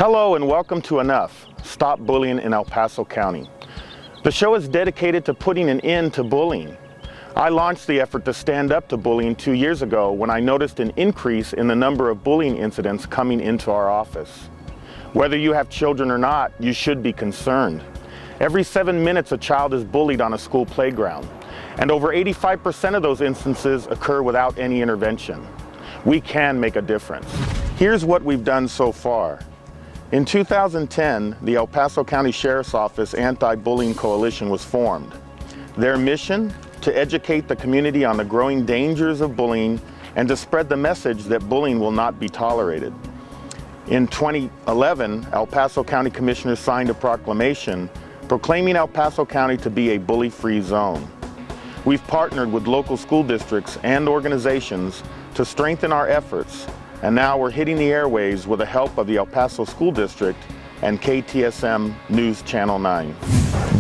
Hello and welcome to Enough, Stop Bullying in El Paso County. The show is dedicated to putting an end to bullying. I launched the effort to stand up to bullying 2 years ago when I noticed an increase in the number of bullying incidents coming into our office. Whether you have children or not, you should be concerned. Every 7 minutes a child is bullied on a school playground, and over 85% of those instances occur without any intervention. We can make a difference. Here's what we've done so far. In 2010, the El Paso County Sheriff's Office Anti-Bullying Coalition was formed. Their mission? To educate the community on the growing dangers of bullying and to spread the message that bullying will not be tolerated. In 2011, El Paso County Commissioners signed a proclamation proclaiming El Paso County to be a bully-free zone. We've partnered with local school districts and organizations to strengthen our efforts, and now we're hitting the airwaves with the help of the El Paso School District and KTSM News Channel 9.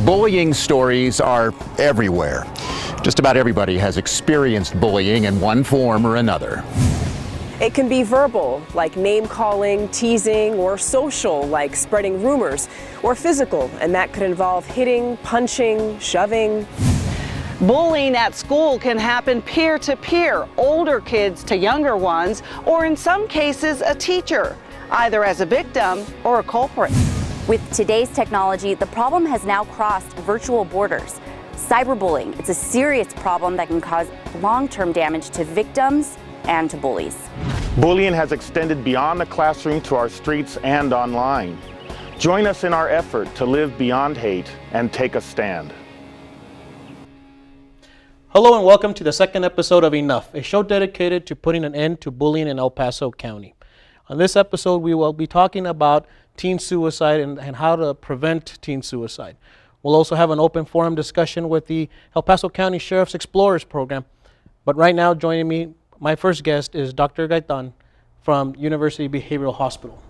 Bullying stories are everywhere. Just about everybody has experienced bullying in one form or another. It can be verbal, like name-calling, teasing, or social, like spreading rumors, or physical, and that could involve hitting, punching, shoving. Bullying at school can happen peer-to-peer, older kids to younger ones, or in some cases a teacher, either as a victim or a culprit. With today's technology, the problem has now crossed virtual borders. Cyberbullying, it's a serious problem that can cause long-term damage to victims and to bullies. Bullying has extended beyond the classroom to our streets and online. Join us in our effort to live beyond hate and take a stand. Hello and welcome to the second episode of Enough, a show dedicated to putting an end to bullying in El Paso County. On this episode, we will be talking about teen suicide and how to prevent teen suicide. We'll also have an open forum discussion with the El Paso County Sheriff's Explorers Program. But right now, joining me, my first guest is Dr. Gaitan from University Behavioral Hospital.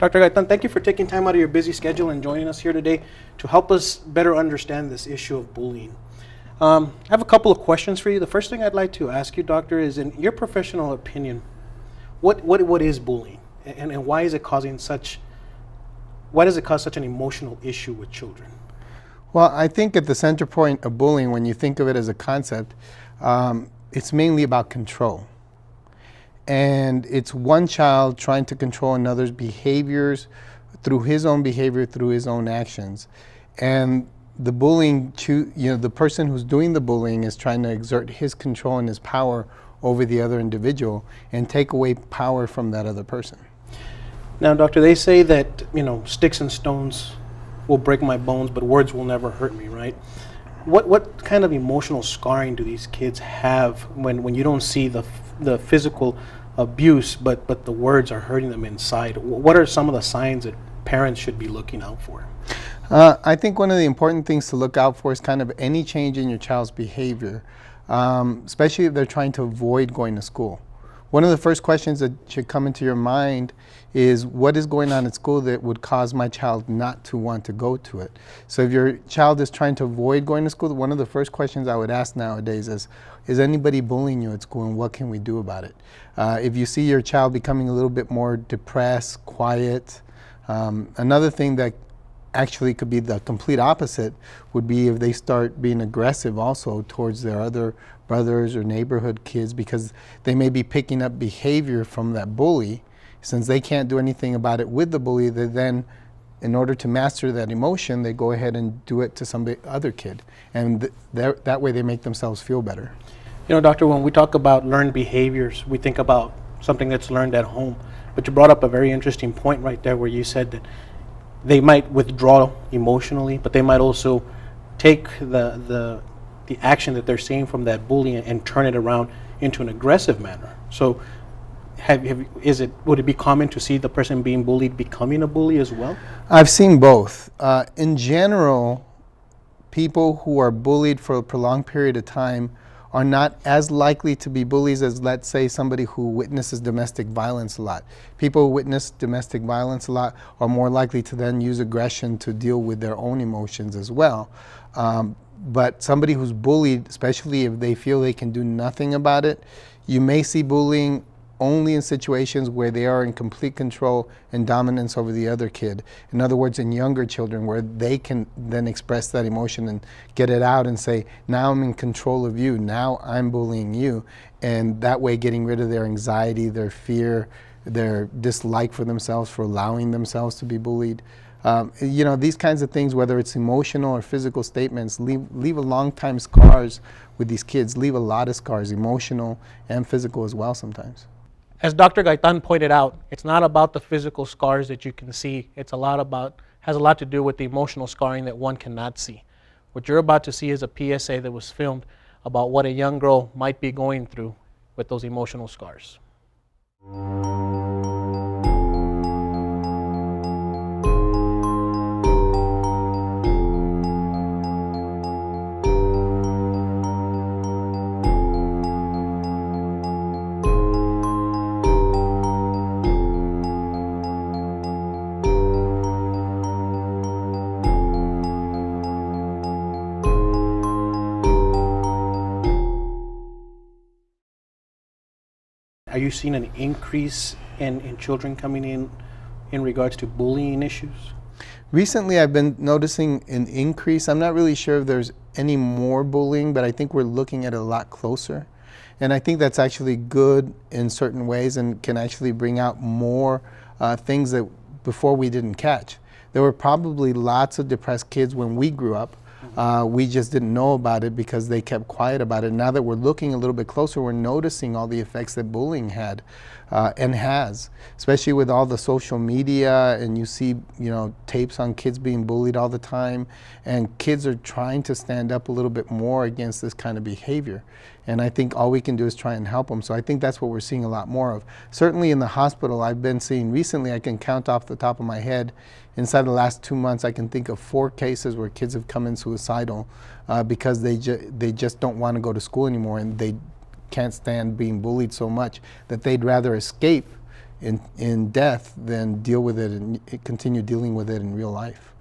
Dr. Gaitan, thank you for taking time out of your busy schedule and joining us here today to help us better understand this issue of bullying. I have a couple of questions for you. The first thing I'd like to ask you, Doctor, is in your professional opinion, what is bullying, and why is it causing why does it cause such an emotional issue with children? Well, I think at the center point of bullying, when you think of it as a concept, it's mainly about control. And it's one child trying to control another's behaviors through his own behavior, through his own actions. And the bullying, the person who's doing the bullying is trying to exert his control and his power over the other individual and take away power from that other person. Now, doctor, they say that, sticks and stones will break my bones, but words will never hurt me, right? What kind of emotional scarring do these kids have when you don't see the physical abuse, but the words are hurting them inside? What are some of the signs that parents should be looking out for? I think one of the important things to look out for is kind of any change in your child's behavior, especially if they're trying to avoid going to school. One of the first questions that should come into your mind is, what is going on at school that would cause my child not to want to go to it? So if your child is trying to avoid going to school, one of the first questions I would ask nowadays is anybody bullying you at school, and what can we do about it? If you see your child becoming a little bit more depressed, quiet, another thing that actually could be the complete opposite would be if they start being aggressive also towards their other brothers or neighborhood kids, because they may be picking up behavior from that bully. Since they can't do anything about it with the bully, they then, in order to master that emotion, they go ahead and do it to some other kid, and that way they make themselves feel better. Doctor, when we talk about learned behaviors, we think about something that's learned at home, but you brought up a very interesting point right there where you said that they might withdraw emotionally, but they might also take the action that they're seeing from that bully and turn it around into an aggressive manner. So would it be common to see the person being bullied becoming a bully as well? I've seen both. In general, people who are bullied for a prolonged period of time are not as likely to be bullies as, let's say, somebody who witnesses domestic violence a lot. People who witness domestic violence a lot are more likely to then use aggression to deal with their own emotions as well. But somebody who's bullied, especially if they feel they can do nothing about it, you may see bullying only in situations where they are in complete control and dominance over the other kid. In other words, in younger children, where they can then express that emotion and get it out and say, now I'm in control of you, now I'm bullying you. And that way getting rid of their anxiety, their fear, their dislike for themselves, for allowing themselves to be bullied. You know, these kinds of things, whether it's emotional or physical statements, leave a long time scars with these kids, leave a lot of scars, emotional and physical as well sometimes. As Dr. Gaitan pointed out, it's not about the physical scars that you can see. Has a lot to do with the emotional scarring that one cannot see. What you're about to see is a PSA that was filmed about what a young girl might be going through with those emotional scars. Are you seeing an increase in children coming in regards to bullying issues? Recently, I've been noticing an increase. I'm not really sure if there's any more bullying, but I think we're looking at it a lot closer. And I think that's actually good in certain ways and can actually bring out more things that before we didn't catch. There were probably lots of depressed kids when we grew up. We just didn't know about it because they kept quiet about it. Now that we're looking a little bit closer, we're noticing all the effects that bullying had and has, especially with all the social media, and you see, you know, tapes on kids being bullied all the time, and kids are trying to stand up a little bit more against this kind of behavior. And I think all we can do is try and help them. So I think that's what we're seeing a lot more of. Certainly in the hospital, I've been seeing recently, I can count off the top of my head, inside the last 2 months, I can think of 4 cases where kids have come in suicidal because they just don't want to go to school anymore, and they can't stand being bullied so much that they'd rather escape in death than deal with it and continue dealing with it in real life.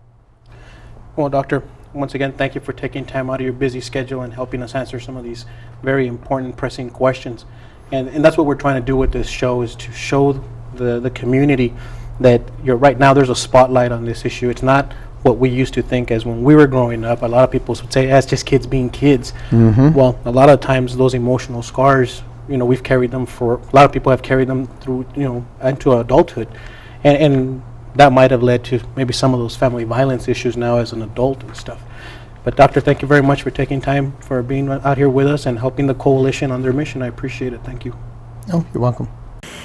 Well, Doctor, once again, thank you for taking time out of your busy schedule and helping us answer some of these very important, pressing questions. And that's what we're trying to do with this show, is to show the community that right now there's a spotlight on this issue. It's not what we used to think as when we were growing up. A lot of people would say, it's just kids being kids. Well, a lot of times those emotional scars, you know, we've carried them for, a lot of people have carried them through, you know, into adulthood. And that might have led to maybe some of those family violence issues now as an adult and stuff. But Doctor, thank you very much for taking time, for being out here with us and helping the coalition on their mission. I appreciate it. Thank you. Oh, you're welcome.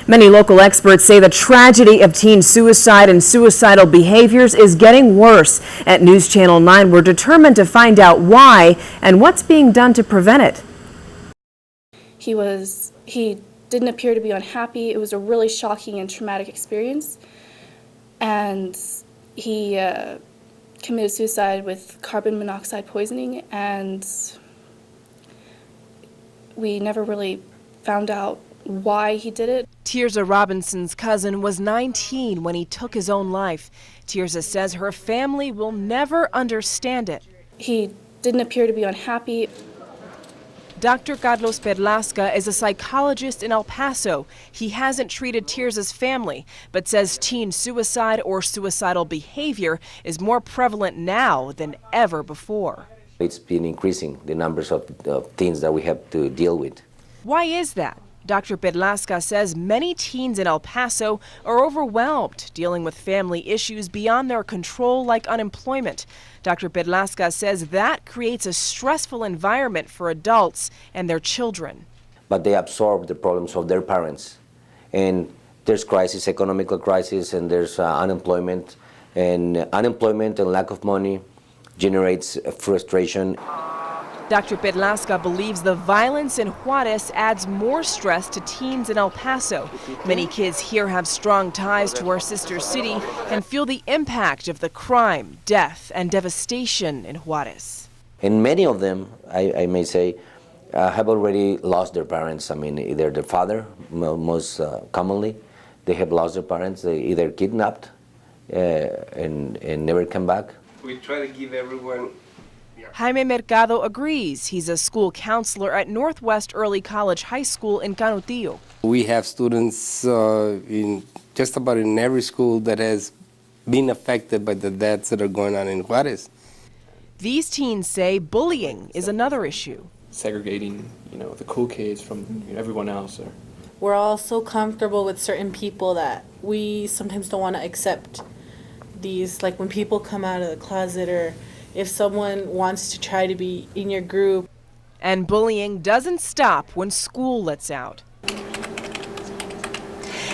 Many local experts say the tragedy of teen suicide and suicidal behaviors is getting worse. At News Channel 9, we're determined to find out why and what's being done to prevent it. He didn't appear to be unhappy. It was a really shocking and traumatic experience. And he committed suicide with carbon monoxide poisoning, and we never really found out why he did it. Tirza Robinson's cousin was 19 when he took his own life. Tirza says her family will never understand it. He didn't appear to be unhappy. Dr. Carlos Perlasca is a psychologist in El Paso. He hasn't treated Tirza's family, but says teen suicide or suicidal behavior is more prevalent now than ever before. It's been increasing, the numbers of teens that we have to deal with. Why is that? Dr. Perlasca says many teens in El Paso are overwhelmed, dealing with family issues beyond their control like unemployment. Dr. Perlasca says that creates a stressful environment for adults and their children. But they absorb the problems of their parents. And there's crisis, economical crisis, and there's unemployment. And unemployment and lack of money generates frustration. Dr. Perlasca believes the violence in Juarez adds more stress to teens in El Paso. Many kids here have strong ties to our sister city and feel the impact of the crime, death, and devastation in Juarez. And many of them, I may say, have already lost their parents. I mean, either their father, most commonly, they have lost their parents. They either kidnapped and never come back. We try to give everyone. Jaime Mercado agrees. He's a school counselor at Northwest Early College High School in Canutillo. We have students in just about in every school that has been affected by the deaths that are going on in Juarez. These teens say bullying is another issue. Segregating, the cool kids from everyone else. We're all so comfortable with certain people that we sometimes don't want to accept these, like when people come out of the closet or if someone wants to try to be in your group. And bullying doesn't stop when school lets out.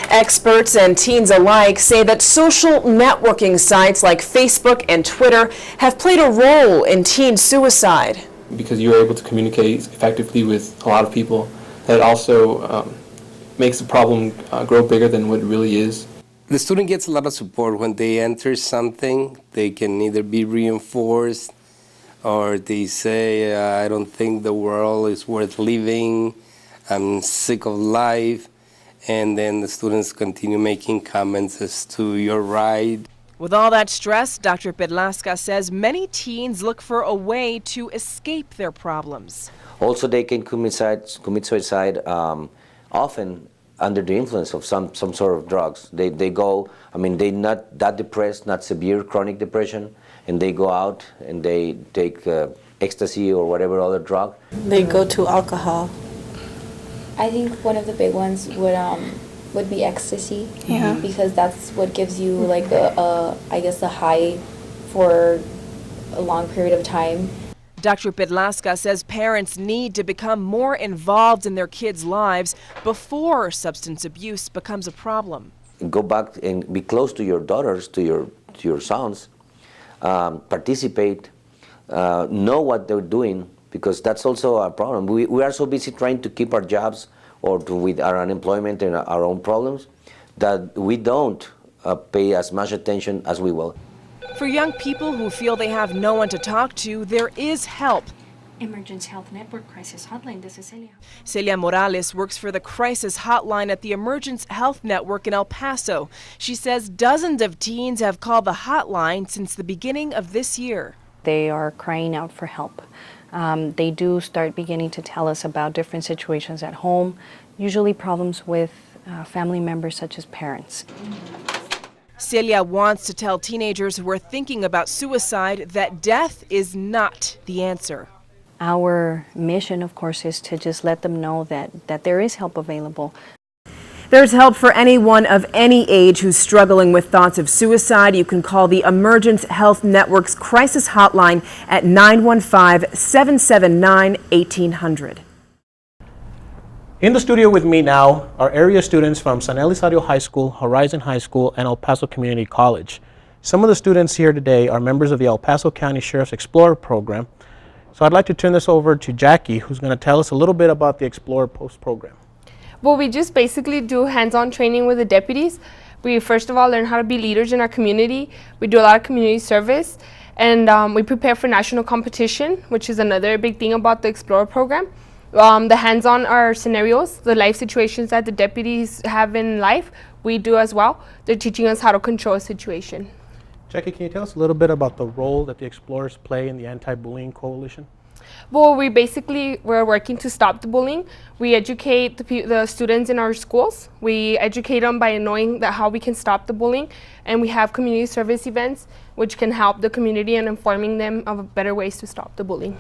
Experts and teens alike say that social networking sites like Facebook and Twitter have played a role in teen suicide. Because you're able to communicate effectively with a lot of people, that also makes the problem grow bigger than what it really is. The student gets a lot of support when they enter something. They can either be reinforced or they say, I don't think the world is worth living, I'm sick of life. And then the students continue making comments as to you're right. With all that stress, Dr. Bedlaska says many teens look for a way to escape their problems. Also, they can commit suicide often under the influence of some sort of drugs. They're not that depressed, not severe chronic depression, and they go out and they take ecstasy or whatever other drug. They go to alcohol. I think one of the big ones would be ecstasy. Yeah. Because that's what gives you like a high for a long period of time. Dr. Bedlaska says parents need to become more involved in their kids' lives before substance abuse becomes a problem. Go back and be close to your daughters, to your sons, participate, know what they're doing, because that's also a problem. We are so busy trying to keep our jobs or with our unemployment and our own problems that we don't pay as much attention as we will. For young people who feel they have no one to talk to, there is help. Emergency Health Network Crisis Hotline. This is Celia. Celia Morales works for the Crisis Hotline at the Emergency Health Network in El Paso. She says dozens of teens have called the hotline since the beginning of this year. They are crying out for help. They do start beginning to tell us about different situations at home, usually problems with family members such as parents. Celia wants to tell teenagers who are thinking about suicide that death is not the answer. Our mission, of course, is to just let them know that there is help available. There's help for anyone of any age who's struggling with thoughts of suicide. You can call the Emergency Health Network's crisis hotline at 915-779-1800. In the studio with me now are area students from San Elizario High School, Horizon High School, and El Paso Community College. Some of the students here today are members of the El Paso County Sheriff's Explorer program. So I'd like to turn this over to Jackie, who's going to tell us a little bit about the Explorer Post program. Well, we just basically do hands-on training with the deputies. We first of all learn how to be leaders in our community. We do a lot of community service, and we prepare for national competition, which is another big thing about the Explorer program. The hands-on are scenarios, the life situations that the deputies have in life, we do as well. They're teaching us how to control a situation. Jackie, can you tell us a little bit about the role that the Explorers play in the Anti-Bullying Coalition? Well, we're working to stop the bullying. We educate the students in our schools. We educate them by knowing how we can stop the bullying. And we have community service events which can help the community and informing them of better ways to stop the bullying.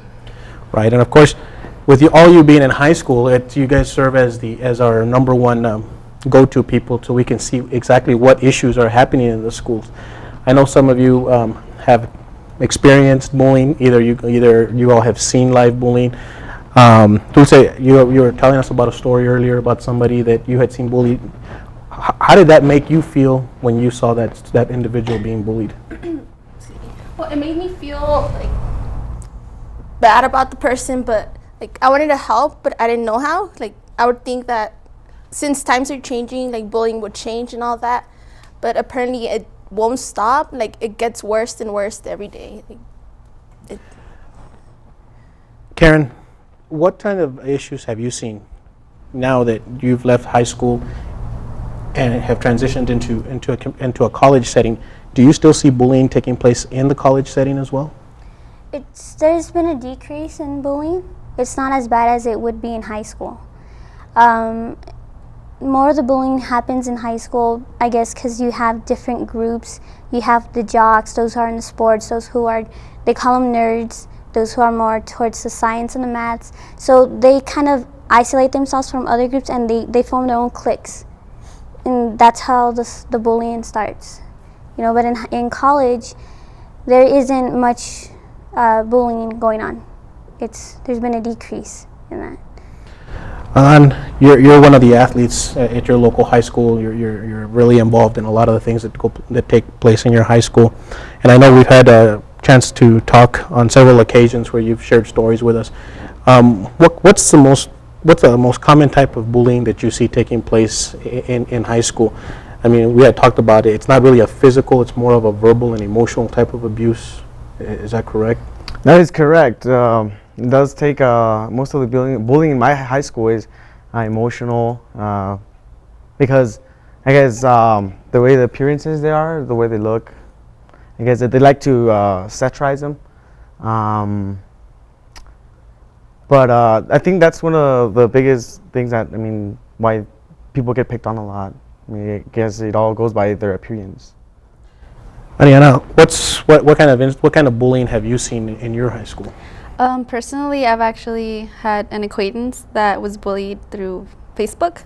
Right, and of course, with all you being in high school, you guys serve as our number one go-to people, so we can see exactly what issues are happening in the schools. I know some of you have experienced bullying. Either you all have seen live bullying. Dulce, you were telling us about a story earlier about somebody that you had seen bullied. How did that make you feel when you saw that individual being bullied? Well, it made me feel like bad about the person, but like I wanted to help, but I didn't know how. Like I would think that since times are changing, like bullying would change and all that, but apparently it won't stop. Like it gets worse and worse every day. Karen, what kind of issues have you seen now that you've left high school and have transitioned into a college setting? Do you still see bullying taking place in the college setting as well? There's been a decrease in bullying. It's not as bad as it would be in high school. more of the bullying happens in high school, I guess, because you have different groups. You have the jocks, those who are in the sports, those who are, they call them nerds, those who are more towards the science and the maths. So they kind of isolate themselves from other groups, and they form their own cliques. And that's how the bullying starts. You know, but in college, there isn't much bullying going on. There's been a decrease in that. You're one of the athletes at your local high school. You're really involved in a lot of the things that take place in your high school, and I know we've had a chance to talk on several occasions where you've shared stories with us. What's the most common type of bullying that you see taking place in high school? I mean, we had talked about it. It's not really a physical; it's more of a verbal and emotional type of abuse. Is that correct? That is correct. It does take most of the bullying in my high school is emotional, because I guess the way the appearances they are, the way they look, I guess that they like to satirize them. But I think that's one of the biggest things that, I mean, why people get picked on a lot. I mean, I guess it all goes by their appearance. Ariana, what kind of bullying have you seen in your high school? Personally, I've actually had an acquaintance that was bullied through Facebook,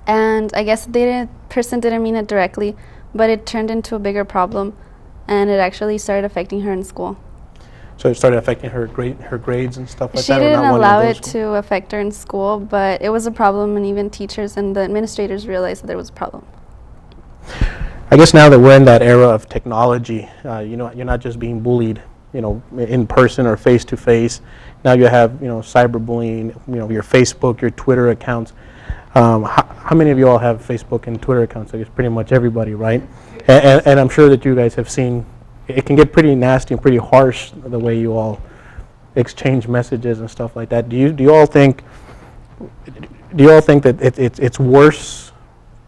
and I guess the person didn't mean it directly, but it turned into a bigger problem, and it actually started affecting her in school. So it started affecting her grades and stuff like She that? didn't allow it to affect her in school, but it was a problem, and even teachers and the administrators realized that there was a problem. I guess now that we're in that era of technology, you know, you're not just being bullied, you know, in person or face to face. Now you have, you know, cyberbullying, you know, your Facebook, your Twitter accounts. How many of you all have Facebook and Twitter accounts? I guess pretty much everybody, right? And I'm sure that you guys have seen, it can get pretty nasty and pretty harsh the way you all exchange messages and stuff like that. Do you all think that it's worse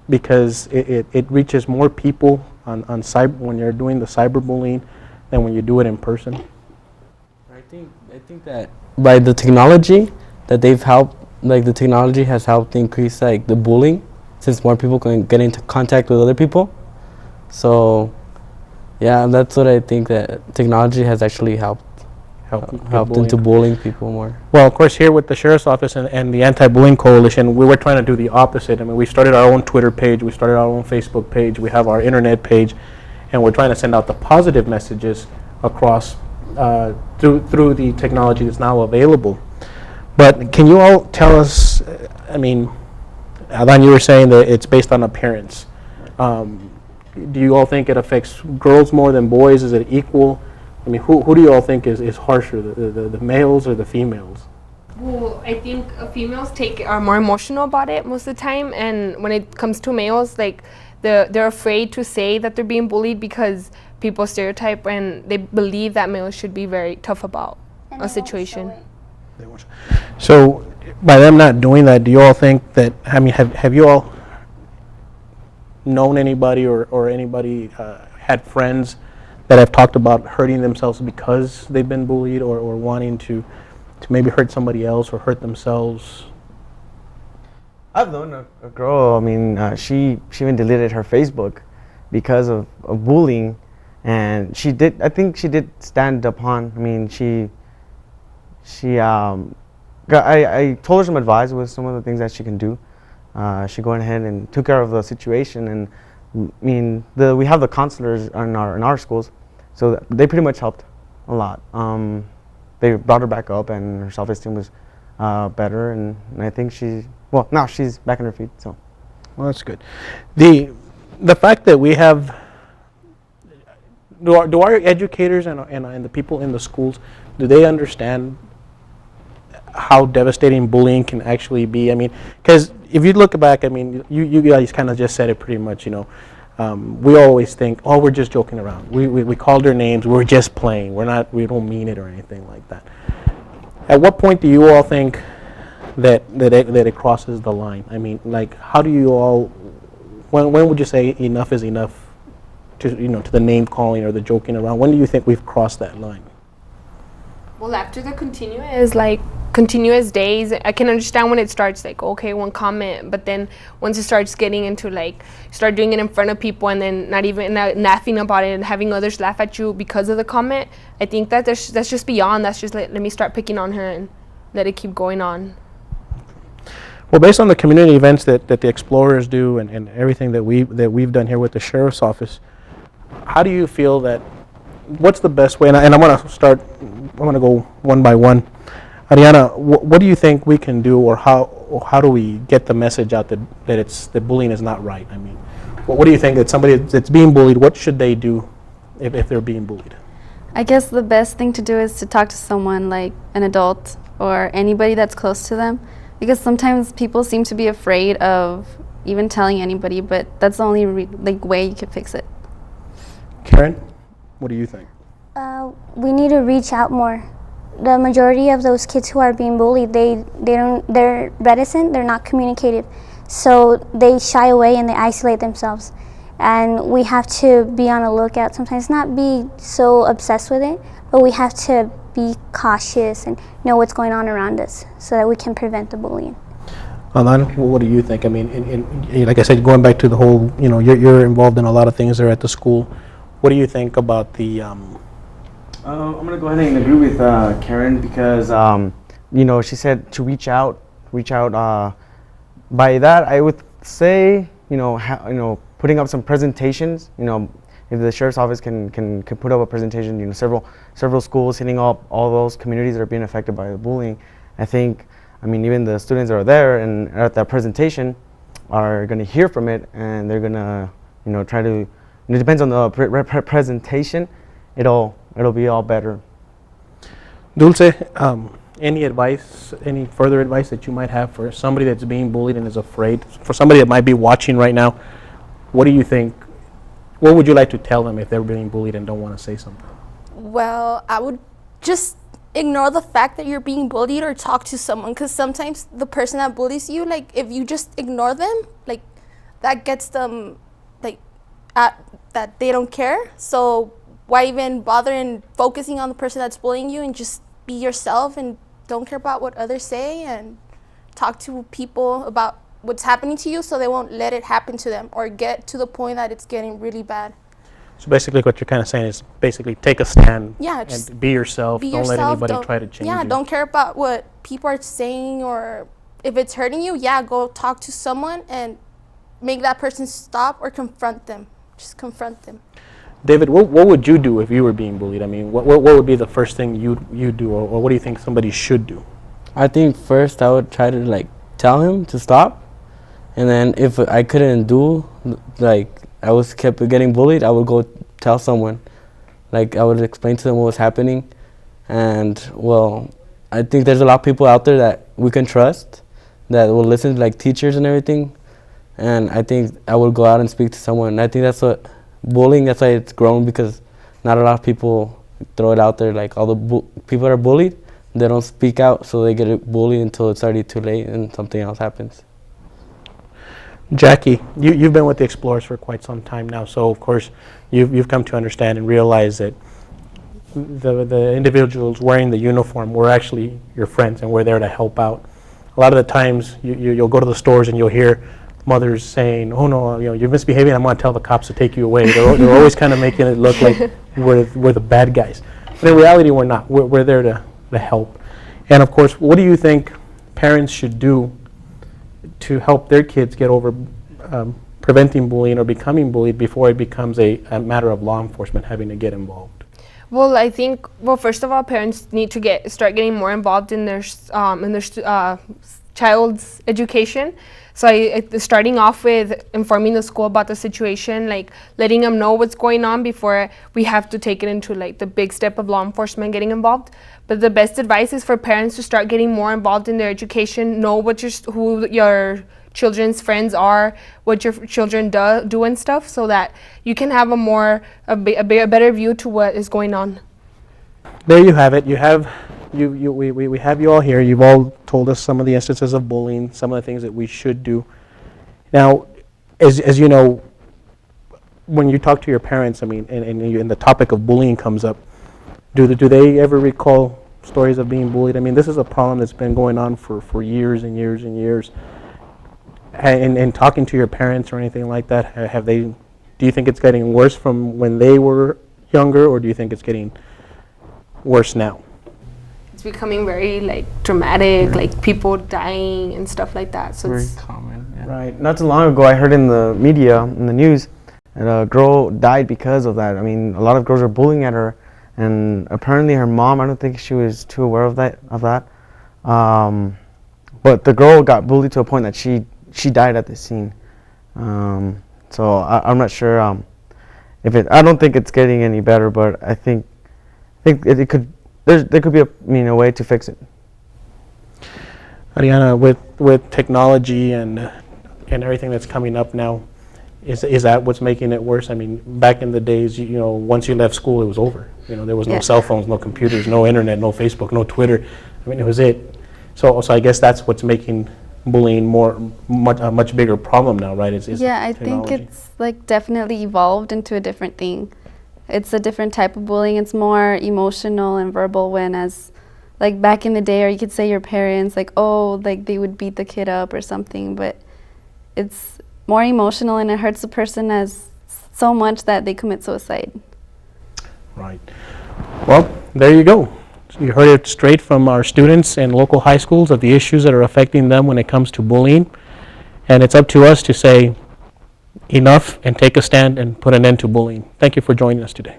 because it reaches more people on cyber when you're doing the cyberbullying than when you do it in person? I think that by the technology that they've helped, like the technology has helped increase like the bullying, since more people can get into contact with other people. So yeah, that's what I think, that technology has actually helped into bullying people more. Well, of course, here with the Sheriff's Office and the Anti-Bullying Coalition, we were trying to do the opposite. I mean, we started our own Twitter page, we started our own Facebook page, we have our internet page, and we're trying to send out the positive messages across through the technology that's now available. But can you all tell us, I mean, Adan, you were saying that it's based on appearance. Do you all think it affects girls more than boys? Is it equal? I mean, who do you all think is harsher, the males or the females? Well, I think females are more emotional about it most of the time, and when it comes to males, like they're afraid to say that they're being bullied because people stereotype and they believe that males should be very tough about a situation. So, by them not doing that, do you all think that, I mean, have you all known anybody or anybody had friends that have talked about hurting themselves because they've been bullied or wanting to maybe hurt somebody else or hurt themselves? I've known a girl, I mean, she even deleted her Facebook because of bullying, and I think she did stand upon, I mean, I told her some advice with some of the things that she can do. She went ahead and took care of the situation, and I mean, we have the counselors in our schools, so they pretty much helped a lot. They brought her back up, and her self-esteem was better, and I think now she's back on her feet. So, well, that's good. The fact that we have, do our educators and the people in the schools, do they understand how devastating bullying can actually be? I mean, because if you look back, I mean, you guys kind of just said it pretty much, you know. We always think, oh, we're just joking around. We called her names. We're just playing. We don't mean it or anything like that. At what point do you all think that it crosses the line? I mean, like, how do you all? When would you say enough is enough? To the name calling or the joking around. When do you think we've crossed that line? Well, after the continuous like continuous days. I can understand when it starts like, okay, one comment, but then once it starts getting into like, start doing it in front of people and then not laughing about it and having others laugh at you because of the comment, I think that that's just beyond. That's just let me start picking on her and let it keep going on. Well, based on the community events that the Explorers do and everything that we've done here with the Sheriff's Office, how do you feel that, what's the best way, and I'm going to go one by one. Ariana, what do you think we can do, or how do we get the message out that bullying is not right? I mean, what do you think that somebody that's being bullied, what should they do if they're being bullied? I guess the best thing to do is to talk to someone like an adult or anybody that's close to them, because sometimes people seem to be afraid of even telling anybody, but that's the only way you can fix it. Karen, what do you think? We need to reach out more. The majority of those kids who are being bullied, they're reticent, they're not communicative. So they shy away and they isolate themselves. And we have to be on the lookout, sometimes not be so obsessed with it, but we have to be cautious and know what's going on around us so that we can prevent the bullying. Alan, what do you think? I mean, like I said, going back to the whole, you're involved in a lot of things there at the school. What do you think about the... I'm going to go ahead and agree with Karen because, she said to reach out. By that, I would say, putting up some presentations. If the sheriff's office can put up a presentation, several schools hitting up all those communities that are being affected by the bullying. I think, even the students that are there and at that presentation are going to hear from it, and they're going to, try to. It depends on the presentation. It'll be all better. Dulce, any further advice that you might have for somebody that's being bullied and is afraid, for somebody that might be watching right now? What do you think? What would you like to tell them if they're being bullied and don't want to say something? Well, I would just ignore the fact that you're being bullied or talk to someone, because sometimes the person that bullies you, if you just ignore them, that gets them that they don't care. So why even bother and focusing on the person that's bullying you, and just be yourself and don't care about what others say, and talk to people about what's happening to you so they won't let it happen to them or get to the point that it's getting really bad. So basically what you're kind of saying is basically take a stand and be yourself. Don't let anybody try to change you. Don't care about what people are saying, or if it's hurting you, go talk to someone and make that person stop or confront them. Just confront them. David, what would you do if you were being bullied? What would be the first thing you do, or what do you think somebody should do? I think first I would try to tell him to stop, and then if I couldn't do, I was kept getting bullied, I would go tell someone. I would explain to them what was happening, and I think there's a lot of people out there that we can trust that will listen to teachers and everything, and I think I would go out and speak to someone. And I think that's what bullying, that's why it's grown, because not a lot of people throw it out there. All the people that are bullied, they don't speak out, so they get bullied until it's already too late and something else happens. Jackie, you've been with the Explorers for quite some time now, so of course you've come to understand and realize that the individuals wearing the uniform, we're actually your friends and we're there to help out. A lot of the times you'll go to the stores and you'll hear mothers saying, "Oh no, you're misbehaving, I'm going to tell the cops to take you away." They're always kind of making it look like we're the bad guys. But in reality, we're not. We're there to help. And of course, what do you think parents should do to help their kids get over preventing bullying or becoming bullied before it becomes a matter of law enforcement having to get involved? Well, I think, first of all, parents need to start getting more involved in their child's education. So starting off with informing the school about the situation, letting them know what's going on before we have to take it into the big step of law enforcement getting involved. But the best advice is for parents to start getting more involved in their education, know who your children's friends are, what your children do and stuff, so that you can have a better view to what is going on. There you have it. We have you all here. You've all told us some of the instances of bullying, some of the things that we should do. Now, as you know, when you talk to your parents, and the topic of bullying comes up, do they ever recall stories of being bullied. I mean, this is a problem that's been going on for years and years and years. And talking to your parents or anything like that, do you think it's getting worse from when they were younger, or do you think it's getting worse now? It's becoming very like dramatic, like people dying and stuff like that. So Very it's common. Yeah. Right. Not too long ago, I heard in the media, in the news, that a girl died because of that. I mean, a lot of girls are bullying at her, and apparently her mom, I don't think she was too aware of that. But the girl got bullied to a point that she died at the scene. So I'm not sure I don't think it's getting any better, but I think it could. There could be a way to fix it. Ariana, with technology and everything that's coming up now, is that what's making it worse? I mean, back in the days, once you left school, it was over. There was no cell phones, no computers, no internet, no Facebook, no Twitter. I mean, it was it. So I guess that's what's making bullying a much bigger problem now, right? Yeah, I think it's like definitely evolved into a different thing. It's a different type of bullying. It's more emotional and verbal, when as like back in the day, or you could say your parents, like, oh, like they would beat the kid up or something, but it's more emotional, and it hurts the person as so much that they commit suicide. Right. Well, there you go. You heard it straight from our students in local high schools of the issues that are affecting them when it comes to bullying. And it's up to us to say enough and take a stand and put an end to bullying. Thank you for joining us today.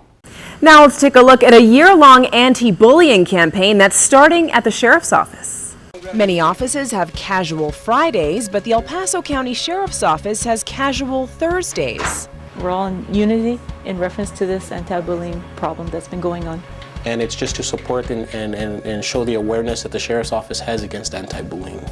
Now let's take a look at a year-long anti-bullying campaign that's starting at the Sheriff's Office. Many offices have casual Fridays, but the El Paso County Sheriff's Office has casual Thursdays. We're all in unity in reference to this anti-bullying problem that's been going on. And it's just to support and show the awareness that the Sheriff's Office has against anti-bullying.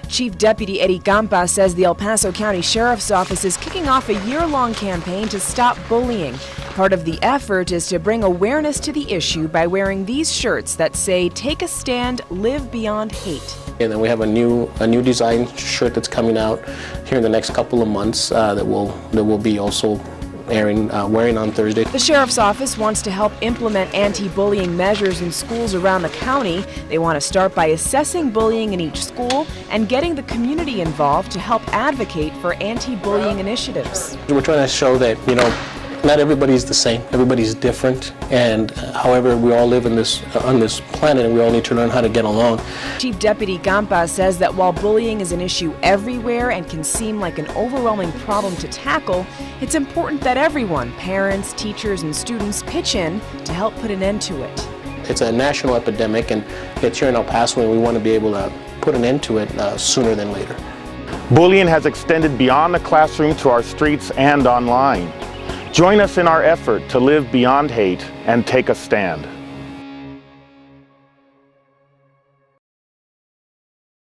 Chief Deputy Eddie Campa says the El Paso County Sheriff's Office is kicking off a year-long campaign to stop bullying. Part of the effort is to bring awareness to the issue by wearing these shirts that say, "Take a stand, live beyond hate." And then we have a new design shirt that's coming out here in the next couple of months that will be also wearing on Thursday. The Sheriff's Office wants to help implement anti-bullying measures in schools around the county. They want to start by assessing bullying in each school and getting the community involved to help advocate for anti-bullying initiatives. We're trying to show that, not everybody's the same. Everybody's different, and however, we all live on this planet, and we all need to learn how to get along. Chief Deputy Campa says that while bullying is an issue everywhere and can seem like an overwhelming problem to tackle, it's important that everyone, parents, teachers, and students, pitch in to help put an end to it. It's a national epidemic, and it's here in El Paso, and we want to be able to put an end to it sooner than later. Bullying has extended beyond the classroom to our streets and online. Join us in our effort to live beyond hate and take a stand.